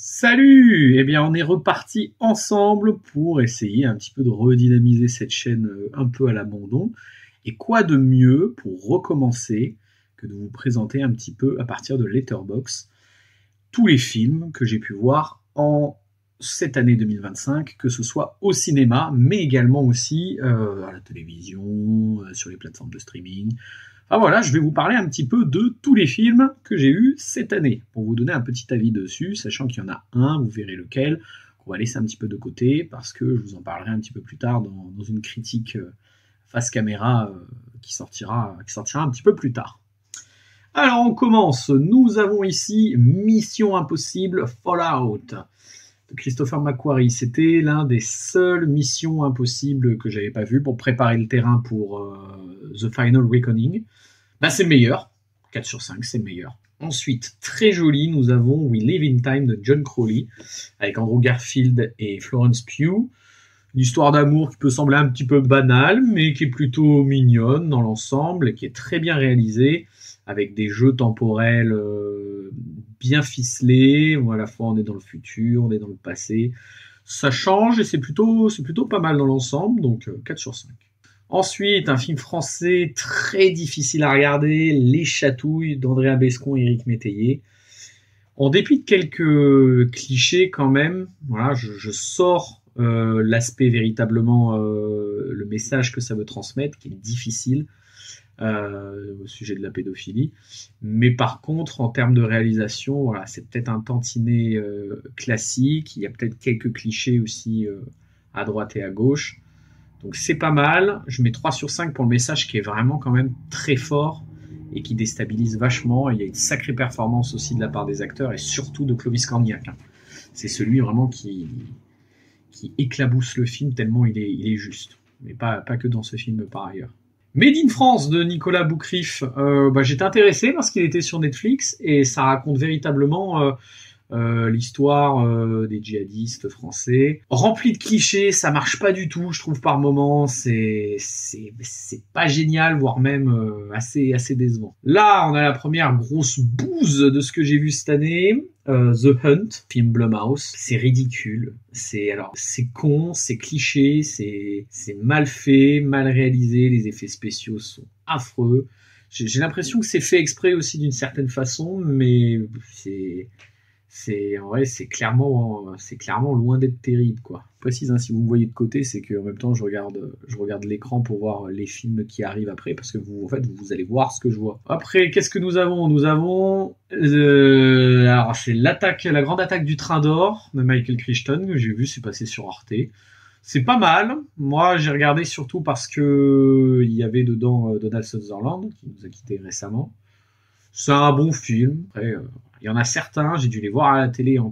Salut! Eh bien, on est reparti ensemble pour essayer un petit peu de redynamiser cette chaîne un peu à l'abandon. Et quoi de mieux pour recommencer que de vous présenter un petit peu à partir de Letterboxd tous les films que j'ai pu voir en cette année 2025, que ce soit au cinéma, mais également aussi à la télévision, sur les plateformes de streaming. Ah voilà, je vais vous parler un petit peu de tous les films que j'ai eus cette année, pour vous donner un petit avis dessus, sachant qu'il y en a un, vous verrez lequel, qu'on va laisser un petit peu de côté, parce que je vous en parlerai un petit peu plus tard dans une critique face caméra qui sortira un petit peu plus tard. Alors on commence, nous avons ici Mission Impossible Fallout de Christopher McQuarrie. C'était l'un des seules missions impossibles que j'avais pas vu pour préparer le terrain pour The Final Reckoning. Ben, c'est meilleur. 4 sur 5, c'est meilleur. Ensuite, très joli, nous avons We Live in Time de John Crowley, avec Andrew Garfield et Florence Pugh. Une histoire d'amour qui peut sembler un petit peu banale, mais qui est plutôt mignonne dans l'ensemble, et qui est très bien réalisée, avec des jeux temporels bien ficelés. À la fois, on est dans le futur, on est dans le passé. Ça change, et c'est plutôt pas mal dans l'ensemble, donc 4 sur 5. Ensuite, un film français très difficile à regarder, Les Chatouilles d'Andrea Bescon et Éric Métayer. En dépit de quelques clichés quand même, voilà, je sors l'aspect véritablement, le message que ça veut transmettre, qui est difficile au sujet de la pédophilie. Mais par contre, en termes de réalisation, voilà, c'est peut-être un tantinet classique. Il y a peut-être quelques clichés aussi à droite et à gauche. Donc c'est pas mal, je mets 3 sur 5 pour le message qui est vraiment quand même très fort et qui déstabilise vachement. Il y a une sacrée performance aussi de la part des acteurs et surtout de Clovis Cornillac. C'est celui vraiment qui éclabousse le film tellement il est juste. Mais pas que dans ce film par ailleurs. Made in France de Nicolas Boucriff, j'étais intéressé parce qu'il était sur Netflix et ça raconte véritablement l'histoire des djihadistes français, rempli de clichés, ça marche pas du tout, je trouve par moments, c'est pas génial, voire même assez décevant. Là, on a la première grosse bouse de ce que j'ai vu cette année, The Hunt, film Blumhouse. C'est ridicule, c'est con, c'est cliché, c'est mal fait, mal réalisé, les effets spéciaux sont affreux. J'ai l'impression que c'est fait exprès aussi d'une certaine façon, mais en vrai, c'est clairement loin d'être terrible, quoi. Je précise, si vous me voyez de côté, c'est qu'en même temps je regarde l'écran pour voir les films qui arrivent après, parce que vous allez voir ce que je vois. Après, qu'est-ce que nous avons? Nous avons alors c'est la grande attaque du train d'or de Michael Crichton que j'ai vu, c'est passé sur Arte. C'est pas mal. Moi, j'ai regardé surtout parce que il y avait dedans Donald Sutherland qui nous a quittés récemment. C'est un bon film. Après, il y en a certains, j'ai dû les voir à la télé en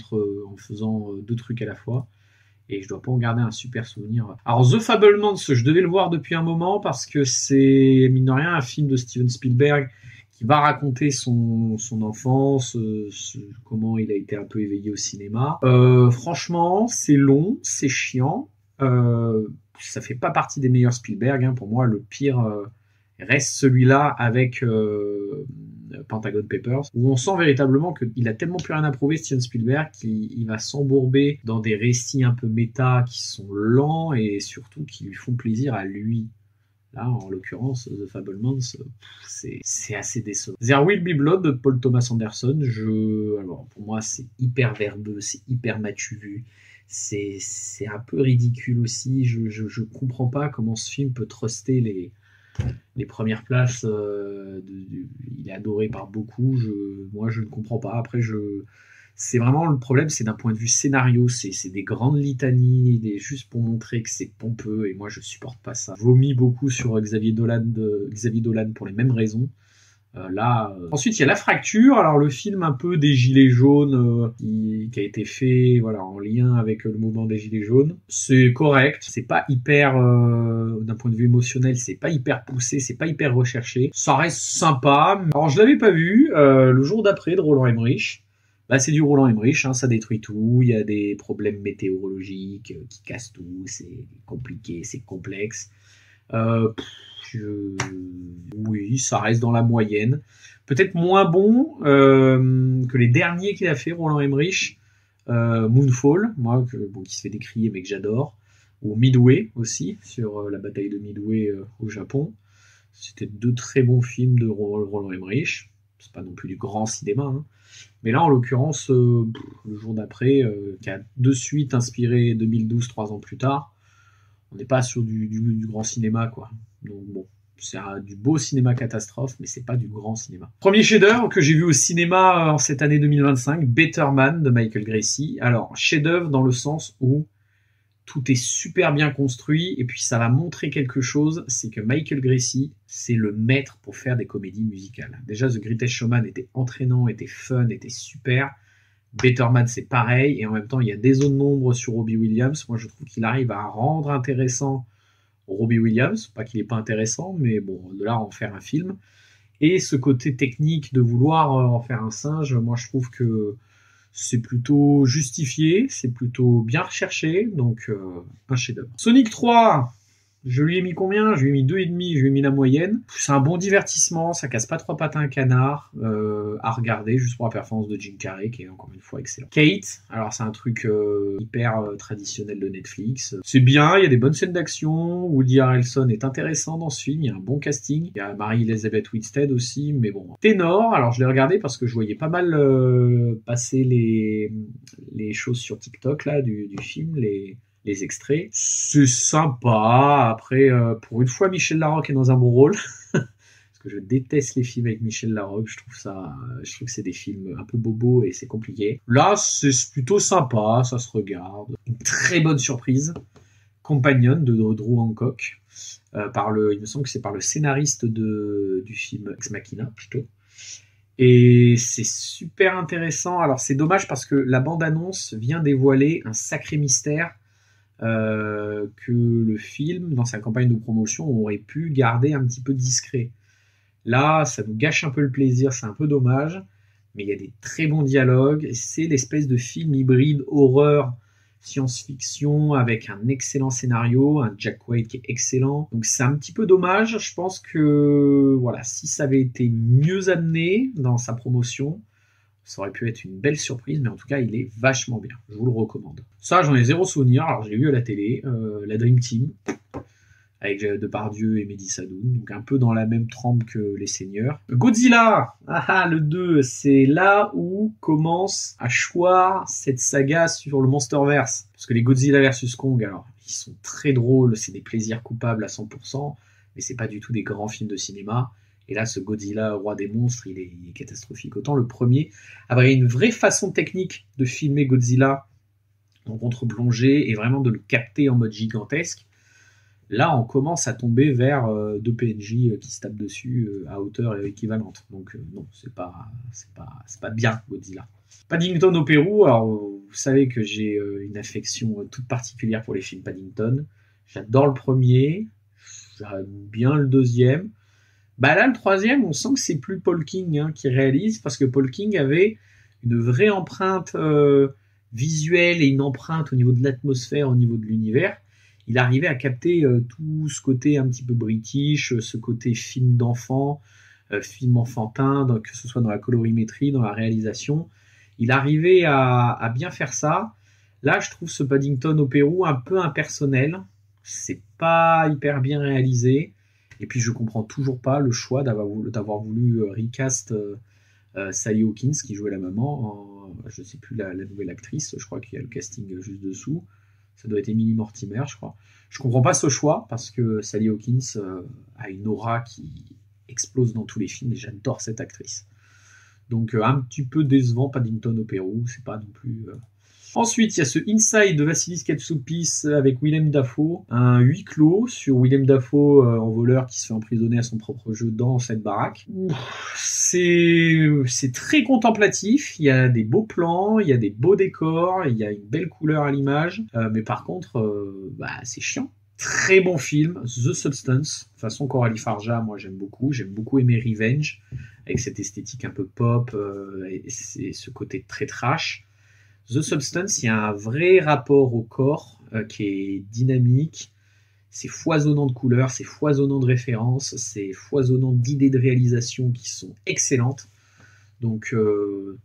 faisant deux trucs à la fois. Et je dois pas en garder un super souvenir. Alors, The Fabelmans, je devais le voir depuis un moment parce que c'est, mine de rien, un film de Steven Spielberg qui va raconter son enfance, comment il a été un peu éveillé au cinéma. Franchement, c'est long, c'est chiant. Ça fait pas partie des meilleurs Spielberg. Pour moi, le pire reste celui-là avec Pentagon Papers, où on sent véritablement qu'il a tellement plus rien à prouver, Steven Spielberg, qu'il va s'embourber dans des récits un peu méta qui sont lents et surtout qui lui font plaisir à lui. Là, en l'occurrence, The Fabelmans, c'est assez décevant. There Will Be Blood de Paul Thomas Anderson, alors pour moi, c'est hyper verbeux, c'est hyper matu vu. C'est un peu ridicule aussi. Je comprends pas comment ce film peut truster les premières places. Il est adoré par beaucoup. Moi, je ne comprends pas. Après, c'est vraiment le problème, c'est d'un point de vue scénario. C'est des grandes litanies, juste pour montrer que c'est pompeux. Et moi, je supporte pas ça. Vomis beaucoup sur Xavier Dolan pour les mêmes raisons. Ensuite il y a La Fracture, alors le film un peu des Gilets jaunes qui a été fait en lien avec le mouvement des Gilets jaunes. C'est correct, c'est pas hyper d'un point de vue émotionnel, c'est pas hyper poussé, c'est pas hyper recherché. Ça reste sympa. Alors je l'avais pas vu le jour d'après de Roland Emmerich. C'est du Roland Emmerich, ça détruit tout, il y a des problèmes météorologiques qui cassent tout, c'est compliqué, c'est complexe. Oui, ça reste dans la moyenne. Peut-être moins bon que les derniers qu'il a fait, Roland Emmerich. Moonfall, moi, qui se fait décrier mais que j'adore, ou Midway aussi, sur la bataille de Midway au Japon. C'était deux très bons films de Roland Emmerich. C'est pas non plus du grand cinéma, hein. Mais là, en l'occurrence, le jour d'après, qui a de suite inspiré 2012, 3 ans plus tard, on n'est pas sur du grand cinéma, quoi. Donc bon, c'est du beau cinéma catastrophe, mais c'est pas du grand cinéma. Premier chef-d'œuvre que j'ai vu au cinéma en cette année 2025, Better Man de Michael Gracie. Alors, chef-d'œuvre dans le sens où tout est super bien construit, et puis ça va montrer quelque chose, c'est que Michael Gracie, c'est le maître pour faire des comédies musicales. Déjà, The Greatest Showman était entraînant, était fun, était super. Better Man, c'est pareil, et en même temps, il y a des zones d'ombre sur Robbie Williams. Moi, je trouve qu'il arrive à rendre intéressant Robbie Williams. Pas qu'il n'est pas intéressant, mais bon, de là, en faire un film. Et ce côté technique de vouloir en faire un singe, moi, je trouve que c'est plutôt justifié, c'est plutôt bien recherché, donc un chef-d'œuvre. Sonic 3, je lui ai mis combien? Je lui ai mis 2,5, je lui ai mis la moyenne. C'est un bon divertissement, ça casse pas trois pattes à un canard, à regarder juste pour la performance de Jim Carrey, qui est encore une fois excellent. Kate, alors c'est un truc hyper traditionnel de Netflix. C'est bien, il y a des bonnes scènes d'action, Woody Harrelson est intéressant dans ce film, il y a un bon casting, il y a Mary-Elizabeth Winstead aussi, mais bon. Ténor, alors je l'ai regardé parce que je voyais pas mal passer les choses sur TikTok là du film, les extraits. C'est sympa. Après, pour une fois, Michel Larocque est dans un bon rôle. Parce que je déteste les films avec Michel Larocque. Je trouve que c'est des films un peu bobos et c'est compliqué. Là, c'est plutôt sympa. Ça se regarde. Une très bonne surprise. Companion de Drew Hancock. Il me semble que c'est par le scénariste du film Ex Machina, plutôt. Et c'est super intéressant. Alors, c'est dommage parce que la bande-annonce vient dévoiler un sacré mystère que le film, dans sa campagne de promotion, aurait pu garder un petit peu discret. Là, ça nous gâche un peu le plaisir, c'est un peu dommage, mais il y a des très bons dialogues, c'est l'espèce de film hybride horreur science-fiction avec un excellent scénario, un Jack Quaid qui est excellent. Donc c'est un petit peu dommage, je pense que voilà, si ça avait été mieux amené dans sa promotion, ça aurait pu être une belle surprise, mais en tout cas, il est vachement bien. Je vous le recommande. Ça, j'en ai zéro souvenir. Alors, je l'ai vu à la télé, la Dream Team, avec Depardieu et Mehdi Sadoun, donc un peu dans la même trempe que Les Seigneurs. Godzilla, le 2, c'est là où commence à choir cette saga sur le Monsterverse. Parce que les Godzilla vs Kong, alors, ils sont très drôles, c'est des plaisirs coupables à 100%, mais c'est pas du tout des grands films de cinéma. Et là, ce Godzilla, roi des monstres, il est catastrophique. Autant le premier avait une vraie façon technique de filmer Godzilla en contre-plongée et vraiment de le capter en mode gigantesque. Là, on commence à tomber vers deux PNJ qui se tapent dessus à hauteur équivalente. Donc non, c'est pas bien, Godzilla. Paddington au Pérou, alors vous savez que j'ai une affection toute particulière pour les films Paddington. J'adore le premier, j'aime bien le deuxième. Bah là, le troisième, on sent que c'est plus Paul King qui réalise, parce que Paul King avait une vraie empreinte visuelle et une empreinte au niveau de l'atmosphère, au niveau de l'univers. Il arrivait à capter tout ce côté un petit peu british, ce côté film d'enfant, film enfantin, donc, que ce soit dans la colorimétrie, dans la réalisation. Il arrivait à bien faire ça. Là, je trouve ce Paddington au Pérou un peu impersonnel. C'est pas hyper bien réalisé. Et puis je comprends toujours pas le choix d'avoir voulu recast Sally Hawkins qui jouait la maman, je sais plus la nouvelle actrice, je crois qu'il y a le casting juste dessous, ça doit être Emily Mortimer je crois. Je comprends pas ce choix parce que Sally Hawkins a une aura qui explose dans tous les films et j'adore cette actrice. Donc un petit peu décevant Paddington au Pérou, c'est pas non plus... Ensuite, il y a ce Inside de Vassilis Katsoupis avec Willem Dafoe, un huis clos sur Willem Dafoe en voleur qui se fait emprisonner à son propre jeu dans cette baraque. C'est très contemplatif, il y a des beaux plans, il y a des beaux décors, il y a une belle couleur à l'image, mais par contre, c'est chiant. Très bon film, The Substance. De toute façon, Coralie Farja, moi j'aime beaucoup aimer Revenge, avec cette esthétique un peu pop, et ce côté très trash. The Substance, il y a un vrai rapport au corps qui est dynamique, c'est foisonnant de couleurs, c'est foisonnant de références, c'est foisonnant d'idées de réalisation qui sont excellentes. Donc,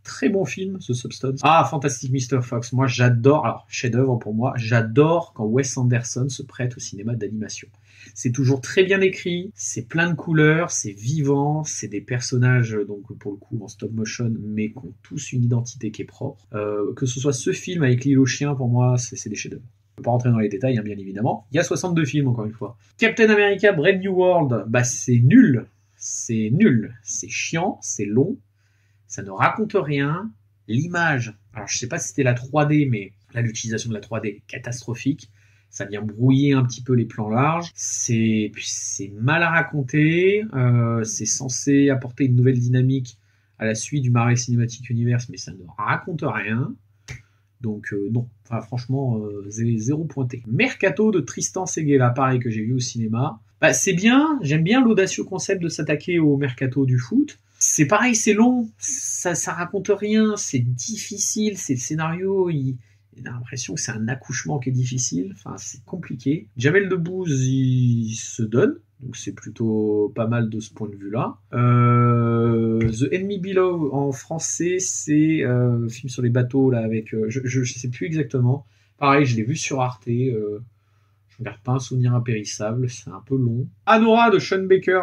très bon film, The Substance. Ah, Fantastic Mr. Fox. Moi, j'adore, alors, chef-d'œuvre pour moi, j'adore quand Wes Anderson se prête au cinéma d'animation. C'est toujours très bien écrit, c'est plein de couleurs, c'est vivant, c'est des personnages, donc pour le coup en stop motion, mais qui ont tous une identité qui est propre. Que ce soit ce film avec l'île aux chiens, pour moi, c'est des chefs-d'œuvre. Je ne peux pas rentrer dans les détails, hein, bien évidemment. Il y a 62 films, encore une fois. Captain America Brave New World, bah c'est nul. C'est nul. C'est chiant, c'est long, ça ne raconte rien. L'image, alors je sais pas si c'était la 3D, mais là l'utilisation de la 3D est catastrophique. Ça vient brouiller un petit peu les plans larges. C'est mal à raconter. C'est censé apporter une nouvelle dynamique à la suite du Marvel Cinematic Universe, mais ça ne raconte rien. Donc non, enfin, franchement, zéro pointé. Mercato de Tristan Seguela, pareil, que j'ai vu au cinéma. Bah, c'est bien, j'aime bien l'audacieux concept de s'attaquer au mercato du foot. C'est pareil, c'est long, ça raconte rien, c'est difficile, c'est le scénario, il a l'impression que c'est un accouchement qui est difficile, enfin c'est compliqué. Jamel Debbouze, il se donne, donc c'est plutôt pas mal de ce point de vue-là. The Enemy Below en français, c'est un film sur les bateaux là avec, je sais plus exactement. Pareil, je l'ai vu sur Arte. Je ne garde pas un souvenir impérissable, c'est un peu long. Anora de Sean Baker.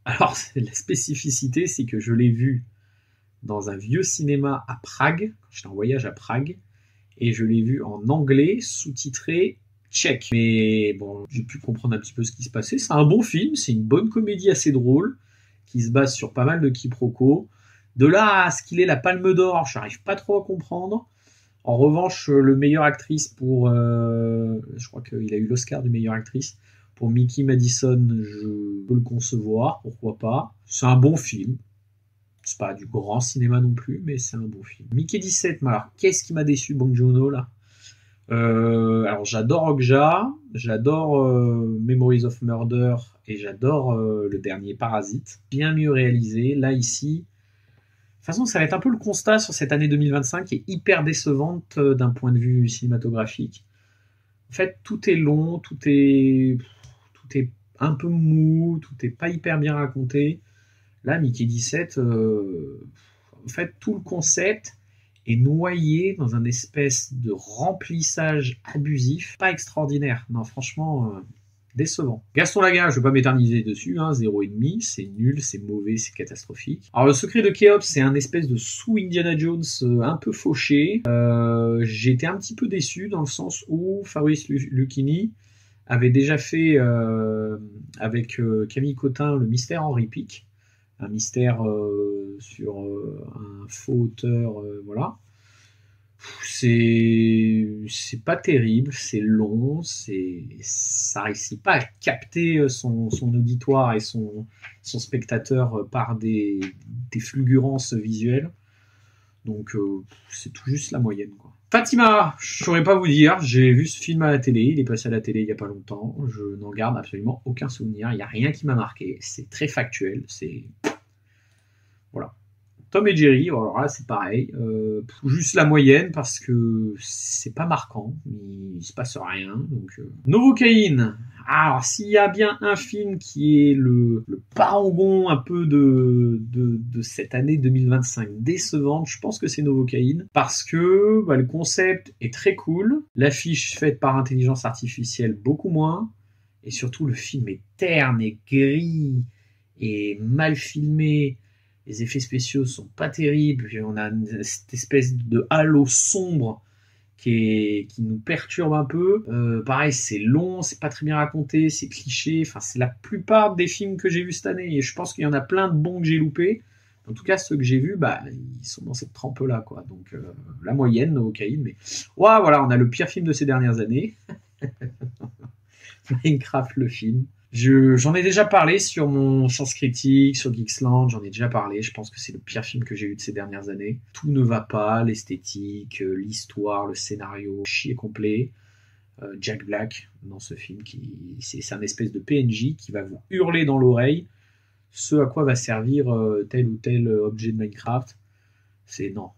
Alors la spécificité, c'est que je l'ai vu dans un vieux cinéma à Prague. J'étais en voyage à Prague. Et je l'ai vu en anglais, sous-titré tchèque. Mais bon, j'ai pu comprendre un petit peu ce qui se passait. C'est un bon film, c'est une bonne comédie assez drôle, qui se base sur pas mal de quiproquos. De là à ce qu'il ait la Palme d'Or, je n'arrive pas trop à comprendre. En revanche, le meilleure actrice pour... je crois qu'il a eu l'Oscar de meilleure actrice. Pour Mickey Madison, je peux le concevoir, pourquoi pas. C'est un bon film. C'est pas du grand cinéma non plus, mais c'est un bon film. Mickey 17, alors qu'est-ce qui m'a déçu, Bong Joon-ho, là alors j'adore Okja, j'adore Memories of Murder, et j'adore le dernier Parasite. Bien mieux réalisé. Là, ici... De toute façon, ça va être un peu le constat sur cette année 2025 qui est hyper décevante d'un point de vue cinématographique. En fait, tout est long, tout est un peu mou, tout est pas hyper bien raconté. Là, Mickey 17, en fait, tout le concept est noyé dans un espèce de remplissage abusif, pas extraordinaire. Non, franchement, décevant. Gaston Lagaffe, je ne vais pas m'éterniser dessus, hein, 0,5, c'est nul, c'est mauvais, c'est catastrophique. Alors, Le Secret de Khéops, c'est un espèce de sous-Indiana Jones un peu fauché. J'ai été un petit peu déçu dans le sens où Fabrice Lucchini avait déjà fait avec Camille Cotin le mystère Henri Pic, un mystère sur un faux auteur, voilà. C'est pas terrible, c'est long, ça réussit pas à capter son auditoire et son spectateur par des fulgurances visuelles. Donc c'est tout juste la moyenne, quoi. Fatima, je saurais pas vous dire, j'ai vu ce film à la télé, il est passé à la télé il y a pas longtemps, je n'en garde absolument aucun souvenir, il y a rien qui m'a marqué, c'est très factuel, c'est... Voilà. Tom et Jerry, alors là c'est pareil, juste la moyenne parce que c'est pas marquant, il se passe rien. Donc, Novocaine, alors s'il y a bien un film qui est le parangon un peu de cette année 2025 décevante, je pense que c'est Novocaine, parce que le concept est très cool, l'affiche faite par intelligence artificielle beaucoup moins, et surtout le film est terne et gris et mal filmé. Les effets spéciaux sont pas terribles. On a cette espèce de halo sombre qui nous perturbe un peu. Pareil, c'est long, c'est pas très bien raconté, c'est cliché. Enfin, c'est la plupart des films que j'ai vus cette année. Et je pense qu'il y en a plein de bons que j'ai loupés. En tout cas, ceux que j'ai vus, ils sont dans cette trempe-là, quoi. Donc, la moyenne, Novocaine. Mais ouais, voilà, on a le pire film de ces dernières années. Minecraft, le film. J'en ai déjà parlé sur mon Sens Critique, sur Geeksland, j'en ai déjà parlé, je pense que c'est le pire film que j'ai eu de ces dernières années. Tout ne va pas, l'esthétique, l'histoire, le scénario, chier complet. Jack Black, dans ce film, c'est un espèce de PNJ qui va vous hurler dans l'oreille ce à quoi va servir tel ou tel objet de Minecraft. C'est non.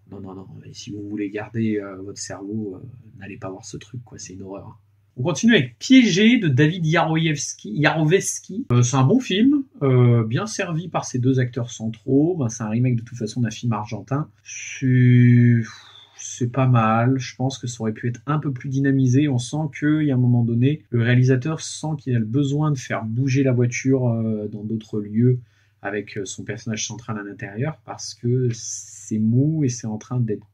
Et si vous voulez garder votre cerveau, n'allez pas voir ce truc, quoi, c'est une horreur. On continue avec Piégé de David Yarovesky. C'est un bon film. bien servi par ces deux acteurs centraux. Ben, c'est un remake de toute façon d'un film argentin. C'est pas mal. Je pense que ça aurait pu être un peu plus dynamisé. On sent qu'il y a un moment donné, le réalisateur sent qu'il a le besoin de faire bouger la voiture dans d'autres lieux avec son personnage central à l'intérieur parce que c'est mou et c'est en train d'être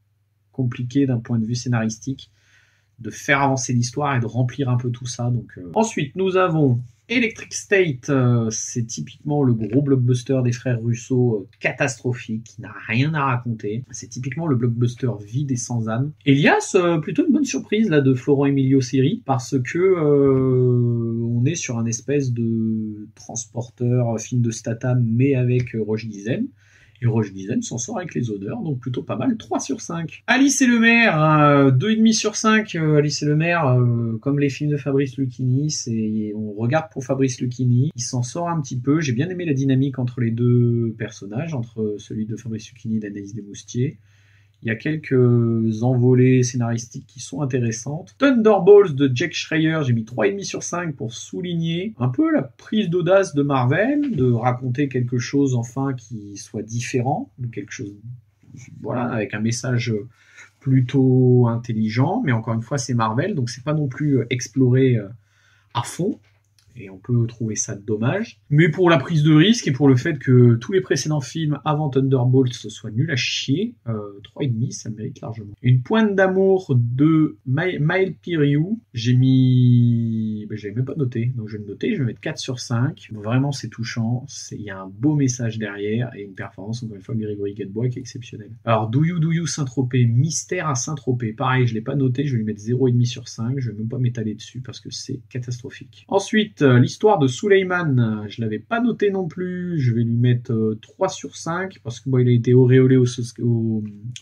compliqué d'un point de vue scénaristique de faire avancer l'histoire et de remplir un peu tout ça. Donc, ensuite, nous avons Electric State, c'est typiquement le gros blockbuster des frères Russo, catastrophique, qui n'a rien à raconter. C'est typiquement le blockbuster vide et sans âme. Elias, plutôt une bonne surprise là de Florent Emilio Seri, parce que on est sur un espèce de transporteur film de Statham, mais avec Roche Dizem. Et Roche Dizem s'en sort avec les odeurs, donc plutôt pas mal, 3 sur 5. Alice et le maire, 2,5 sur 5. Alice et le maire, comme les films de Fabrice Lucchini, on regarde pour Fabrice Lucchini, il s'en sort un petit peu. J'ai bien aimé la dynamique entre les deux personnages, entre celui de Fabrice Lucchini et d'Anaïs Desmoustiers. Il y a quelques envolées scénaristiques qui sont intéressantes. Thunderbolts de Jack Schreier, j'ai mis 3,5 sur 5 pour souligner un peu la prise d'audace de Marvel, de raconter quelque chose enfin qui soit différent, quelque chose, voilà, avec un message plutôt intelligent, mais encore une fois c'est Marvel, donc c'est pas non plus exploré à fond. Et on peut trouver ça dommage. Mais pour la prise de risque et pour le fait que tous les précédents films avant Thunderbolts soient nuls à chier, 3,5, ça mérite largement. Une pointe d'amour de Maël Piriou, j'avais même pas noté, donc je vais le noter, je vais mettre 4 sur 5. Vraiment, c'est touchant, il y a un beau message derrière et une performance, encore une fois, de Grégory Gadebois qui est exceptionnelle. Alors, Do You Saint-Tropez, Mystère à Saint-Tropez, pareil, je l'ai pas noté, je vais lui mettre 0,5 sur 5, je vais même pas m'étaler dessus parce que c'est catastrophique. Ensuite, l'histoire de Suleiman, je l'avais pas noté non plus, je vais lui mettre 3 sur 5 parce que il a été auréolé au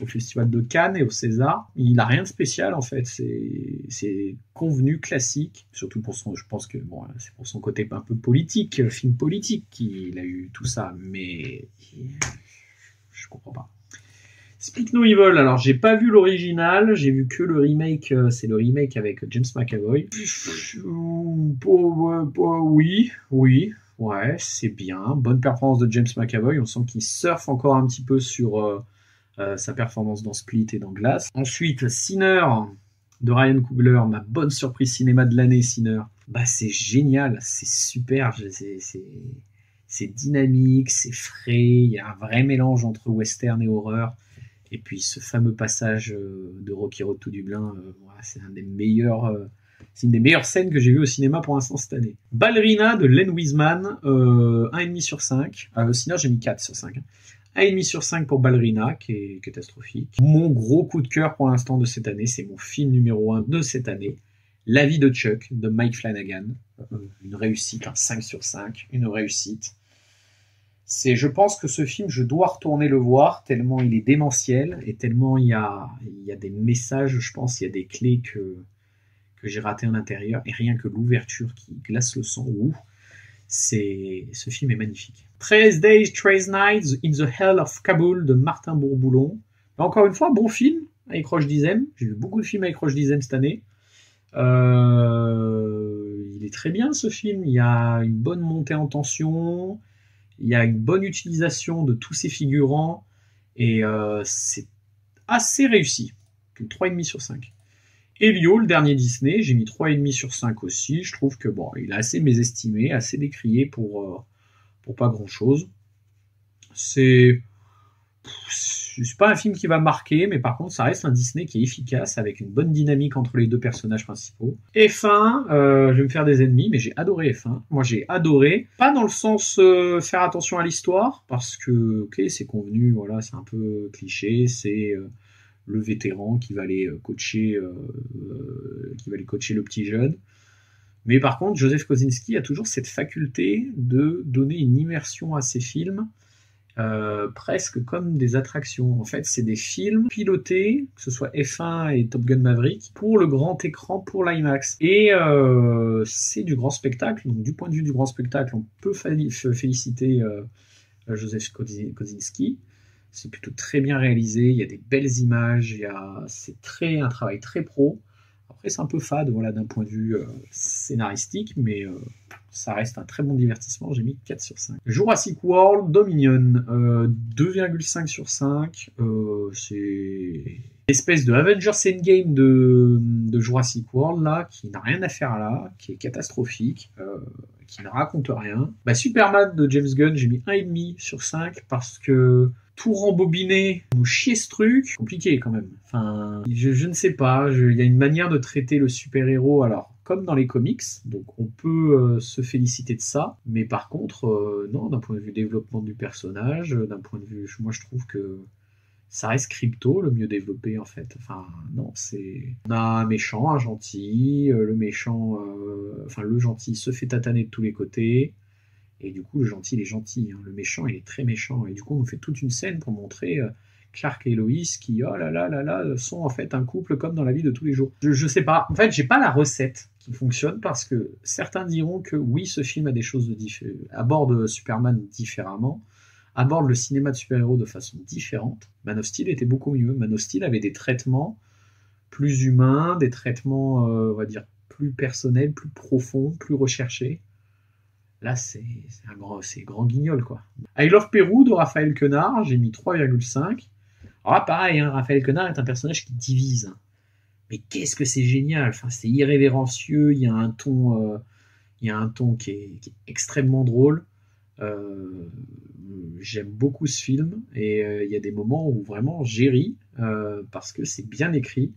Festival de Cannes et au César. Il a rien de spécial en fait, c'est convenu, classique, surtout pour son, je pense que bon, c'est pour son côté un peu politique, film politique qu'il a eu tout ça, mais je comprends pas. Speak No Evil, alors j'ai pas vu l'original, j'ai vu que le remake, c'est le remake avec James McAvoy. Oui, ouais, c'est bien. Bonne performance de James McAvoy, on sent qu'il surfe encore un petit peu sur sa performance dans Split et dans Glass. Ensuite, Sinner de Ryan Coogler, ma bonne surprise cinéma de l'année, Sinner. Bah c'est génial, c'est super, c'est dynamique, c'est frais, il y a un vrai mélange entre western et horreur. Et puis ce fameux passage de Rocky Road to Dublin, c'est une des meilleures scènes que j'ai vues au cinéma pour l'instant cette année. Ballerina de Len Wiseman, 1,5 sur 5. Sinon j'ai mis 4 sur 5. 1,5 sur 5 pour Ballerina, qui est catastrophique. Mon gros coup de cœur pour l'instant de cette année, c'est mon film numéro 1 de cette année, La vie de Chuck, de Mike Flanagan. Une réussite, 5 sur 5, une réussite. Je pense que ce film, je dois retourner le voir, tellement il est démentiel, et tellement il y a des messages, je pense, il y a des clés que j'ai ratées à l'intérieur, et rien que l'ouverture qui glace le sang, ce film est magnifique. 13 Days, 13 Nights in the Hell of Kabul de Martin Bourboulon. Là, encore une fois, bon film avec Roche Dizem. J'ai vu beaucoup de films avec Roche Dizem cette année. Il est très bien ce film, il y a une bonne montée en tension, il y a une bonne utilisation de tous ces figurants et c'est assez réussi. 3,5 sur 5. Elio, le dernier Disney, j'ai mis 3,5 sur 5 aussi. Je trouve que bon, il est assez mésestimé, assez décrié pour pas grand chose. C'est pas un film qui va marquer, mais par contre, ça reste un Disney qui est efficace, avec une bonne dynamique entre les deux personnages principaux. F1, je vais me faire des ennemis, mais j'ai adoré F1. Moi, j'ai adoré. Pas dans le sens faire attention à l'histoire, parce que, ok, c'est convenu, voilà, c'est un peu cliché, c'est le vétéran qui va aller coacher le petit jeune. Mais par contre, Joseph Kosinski a toujours cette faculté de donner une immersion à ses films, presque comme des attractions. En fait, c'est des films pilotés, que ce soit F1 et Top Gun Maverick, pour le grand écran, pour l'IMAX. Et c'est du grand spectacle. Donc, du point de vue du grand spectacle, on peut féliciter Joseph Kosinski. C'est plutôt très bien réalisé. Il y a des belles images. C'est un travail très pro. Après, c'est un peu fade, voilà, d'un point de vue scénaristique, mais ça reste un très bon divertissement. J'ai mis 4 sur 5. Jurassic World Dominion, 2,5 sur 5. C'est l'espèce de Avengers Endgame de Jurassic World, là, qui n'a rien à faire là, qui est catastrophique, qui ne raconte rien. Bah, Superman de James Gunn, j'ai mis 1,5 sur 5 parce que tout rembobiné, nous chier ce truc, compliqué quand même. Enfin, je ne sais pas, il y a une manière de traiter le super-héros, alors, comme dans les comics, donc on peut se féliciter de ça, mais par contre, non, d'un point de vue développement du personnage, d'un point de vue, moi je trouve que ça reste Crypto le mieux développé en fait. Enfin, non, c'est... On a un méchant, un gentil, le méchant, le gentil se fait tataner de tous les côtés, et du coup, le gentil, il est gentil. Hein. Le méchant, il est très méchant. Et du coup, on nous fait toute une scène pour montrer Clark et Lois qui, oh là là là là, sont en fait un couple comme dans la vie de tous les jours. Je sais pas. En fait, j'ai pas la recette qui fonctionne parce que certains diront que oui, ce film a des choses aborde Superman différemment, aborde le cinéma de super-héros de façon différente. Man of Steel était beaucoup mieux. Man of Steel avait des traitements plus humains, des traitements, on va dire, plus personnels, plus profonds, plus recherchés. Là, c'est grand guignol, quoi. I Love Peru de Raphaël Quenard, j'ai mis 3,5. Alors là, pareil, hein, Raphaël Quenard est un personnage qui divise. Mais qu'est-ce que c'est génial. Enfin, c'est irrévérencieux, il y a un ton, qui est extrêmement drôle. J'aime beaucoup ce film et il y a des moments où vraiment j'ai ri parce que c'est bien écrit.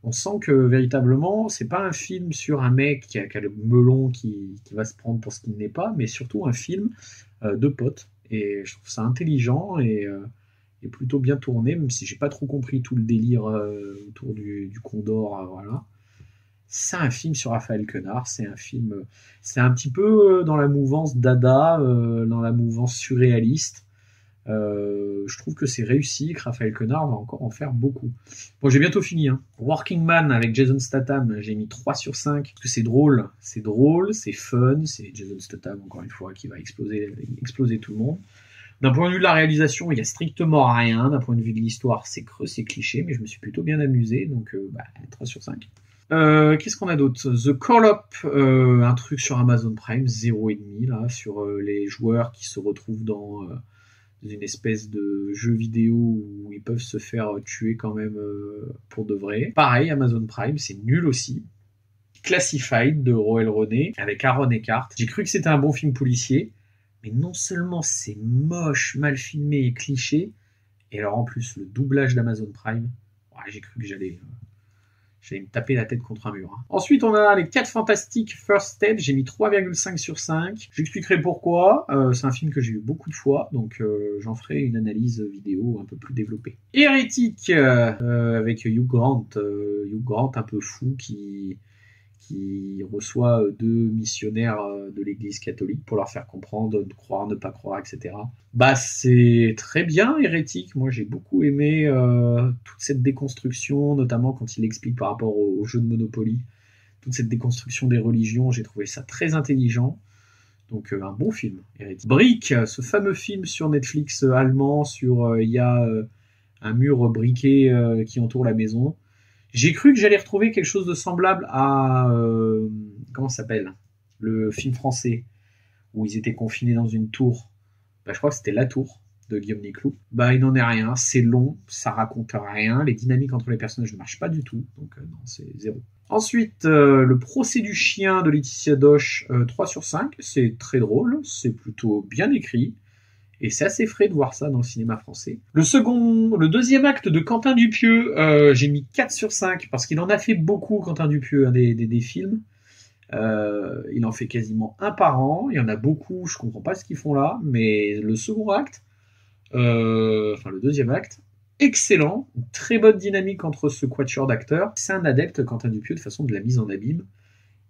On sent que véritablement, c'est pas un film sur un mec qui a le melon qui va se prendre pour ce qu'il n'est pas, mais surtout un film de potes. Et je trouve ça intelligent et plutôt bien tourné, même si j'ai pas trop compris tout le délire autour du Condor. Voilà. C'est un film sur Raphaël Quenard, c'est un petit peu dans la mouvance Dada, dans la mouvance surréaliste. Je trouve que c'est réussi, que Raphaël Quenard va encore en faire beaucoup. Bon, j'ai bientôt fini. Hein. Working Man avec Jason Statham, j'ai mis 3 sur 5, parce que c'est drôle, c'est fun, c'est Jason Statham, encore une fois, qui va exploser tout le monde. D'un point de vue de la réalisation, il y a strictement rien. D'un point de vue de l'histoire, c'est creux, c'est cliché, mais je me suis plutôt bien amusé, donc 3 sur 5. Qu'est-ce qu'on a d'autre? The Call-Up, un truc sur Amazon Prime, 0,5 là, sur les joueurs qui se retrouvent dans une espèce de jeu vidéo où ils peuvent se faire tuer quand même pour de vrai. Pareil, Amazon Prime, c'est nul aussi. Classified de Roel René avec Aaron Eckhart. J'ai cru que c'était un bon film policier, mais non seulement c'est moche, mal filmé et cliché, et alors en plus le doublage d'Amazon Prime, j'ai cru que j'allais me taper la tête contre un mur. Hein. Ensuite, on a les 4 Fantastiques First Stage. J'ai mis 3,5 sur 5. J'expliquerai pourquoi. C'est un film que j'ai vu beaucoup de fois, donc j'en ferai une analyse vidéo un peu plus développée. Hérétique avec Hugh Grant. Hugh Grant un peu fou qui reçoit 2 missionnaires de l'église catholique pour leur faire comprendre, de croire, ne pas croire, etc. Bah, c'est très bien, Hérétique. Moi, j'ai beaucoup aimé toute cette déconstruction, notamment quand il explique par rapport au jeu de Monopoly, toute cette déconstruction des religions. J'ai trouvé ça très intelligent. Donc, un bon film, Hérétique. Brick, ce fameux film sur Netflix allemand, sur il y a un mur briqué qui entoure la maison. J'ai cru que j'allais retrouver quelque chose de semblable à... comment ça s'appelle? Le film français, où ils étaient confinés dans une tour. Je crois que c'était La Tour, de Guillaume Niclou. Il n'en est rien, c'est long, ça raconte rien, les dynamiques entre les personnages ne marchent pas du tout, donc non, c'est 0. Ensuite, le procès du chien de Laetitia Doche, 3 sur 5, c'est très drôle, c'est plutôt bien écrit. Et c'est assez frais de voir ça dans le cinéma français. Le deuxième acte de Quentin Dupieux, j'ai mis 4 sur 5, parce qu'il en a fait beaucoup, Quentin Dupieux, hein, des films. Il en fait quasiment un par an. Il y en a beaucoup, je comprends pas ce qu'ils font là, mais le second acte, le deuxième acte, excellent, une très bonne dynamique entre ce quatuor d'acteurs. C'est un adepte, Quentin Dupieux, de façon de la mise en abîme.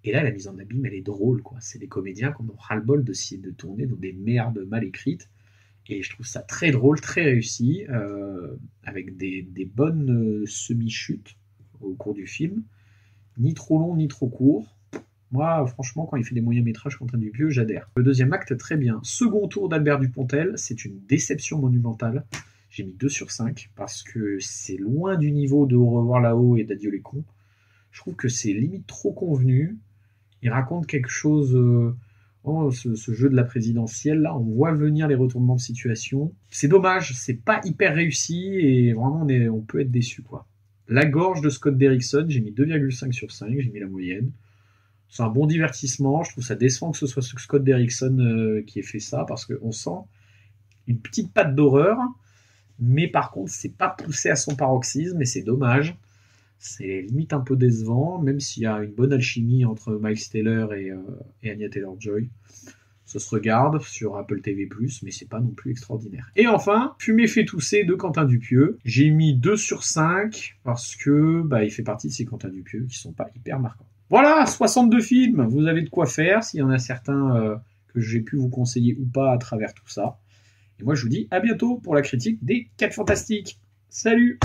Et là, la mise en abîme, elle est drôle, quoi. C'est des comédiens qui ont ras-le-bol de tourner dans des merdes mal écrites. Et je trouve ça très drôle, très réussi, avec des bonnes semi-chutes au cours du film. Ni trop long, ni trop court. Moi, franchement, quand il fait des moyens métrages, Quentin Dupieux, j'adhère. Le deuxième acte, très bien. Second tour d'Albert Dupontel, c'est une déception monumentale. J'ai mis 2 sur 5, parce que c'est loin du niveau de Au revoir là-haut et d'Adieu les cons. Je trouve que c'est limite trop convenu. Il raconte quelque chose... ce jeu de la présidentielle, là, on voit venir les retournements de situation. C'est dommage, c'est pas hyper réussi et vraiment on peut être déçu, quoi. La gorge de Scott Derrickson, j'ai mis 2,5 sur 5, j'ai mis la moyenne. C'est un bon divertissement, je trouve ça décevant que ce soit Scott Derrickson qui ait fait ça, parce qu'on sent une petite patte d'horreur, mais par contre, c'est pas poussé à son paroxysme et c'est dommage. C'est limite un peu décevant, même s'il y a une bonne alchimie entre Miles Teller et Anya Taylor-Joy. Ça se regarde sur Apple TV+, mais c'est pas non plus extraordinaire. Et enfin, Fumer fait tousser de Quentin Dupieux. J'ai mis 2 sur 5 parce que il fait partie de ces Quentin Dupieux qui sont pas hyper marquants. Voilà, 62 films, vous avez de quoi faire, s'il y en a certains que j'ai pu vous conseiller ou pas à travers tout ça. Et moi je vous dis à bientôt pour la critique des 4 Fantastiques. Salut!